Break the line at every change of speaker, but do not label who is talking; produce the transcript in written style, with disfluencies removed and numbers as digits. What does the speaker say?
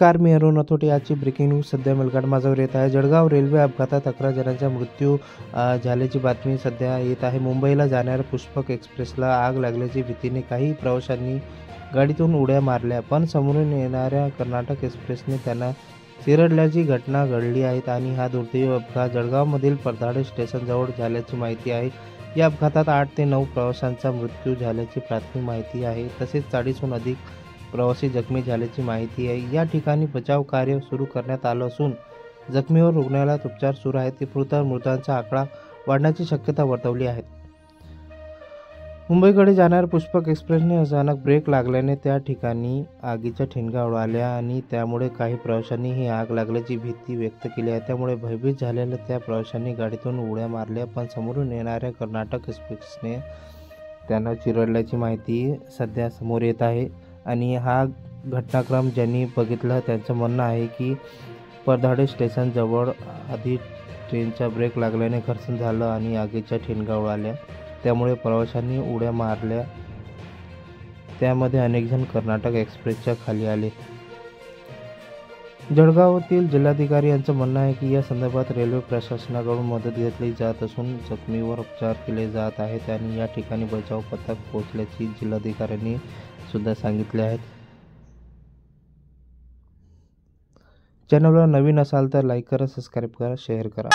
नमस्कार, मी अरुण नथोटे. आजची breaking news सध्या मेलघाट माझ्यावर येत आहे. जळगाव रेल्वे अपघातात 11 जणांचा मृत्यू झाल्याची बातमी सध्या येत आहे. मुंबईला जाणाऱ्या पुष्पक एक्सप्रेसला आग लागल्याची भीतीने काही प्रवाशांनी गाडीतून उड्या मारल्या, पण समोरून येणाऱ्या कर्नाटक एक्सप्रेसने त्यांना चिरडल्याची घटना घडली आहे. आणि हा दुर्दैवी अपघात जळगावमधील परदाडे स्टेशनजवळ झाल्याची माहिती आहे. या अपघातात 8 ते 9 प्रवाशांचा मृत्यू झाल्याची प्राथमिक माहिती आहे. तसेच 40हून अधिक प्रवासी जखमी झाल्याची माहिती आहे. या ठिकाणी बचाव कार्य सुरू करण्यात आलं असून जखमीवर रुग्णालयात उपचार सुरू आहेत. मृतांचा आकडा वाढण्याची शक्यता वर्तवली आहे. मुंबईकडे जाणाऱ्या पुष्पक एक्सप्रेसने अचानक ब्रेक लागल्याने त्या ठिकाणी आगीच्या ठिणगा उडाल्या आणि त्यामुळे काही प्रवाशांनी ही आग लागल्याची भीती व्यक्त केली आहे. त्यामुळे भयभीत झालेल्या त्या प्रवाशांनी गाडीतून उड्या मारल्या, पण समोरून येणाऱ्या कर्नाटक एक्सप्रेसने त्यांना चिरडल्याची माहिती सध्या समोर येत आहे. आणि हा घटनाक्रम ज्यांनी बघितला त्यांचं म्हणणं आहे की परदाडे स्टेशनजवळ आधी ट्रेनचा ब्रेक लागल्याने घर्षण झालं आणि आगीच्या ठिणगा उडाल्या. त्यामुळे प्रवाशांनी उड्या मारल्या. त्यामध्ये अनेक जण कर्नाटक एक्सप्रेसच्या खाली आले. जळगावातील जिल्हाधिकारी यांचं म्हणणं आहे की या संदर्भात रेल्वे प्रशासनाकडून मदत घेतली जात असून जखमीवर उपचार केले जात आहेत आणि या ठिकाणी बचाव पथक पोहोचल्याची जिल्हाधिकाऱ्यांनी सुद्धा सांगितले आहेत. चॅनलवर नवीन असाल तर लाईक करा, सबस्क्राईब करा, शेअर करा.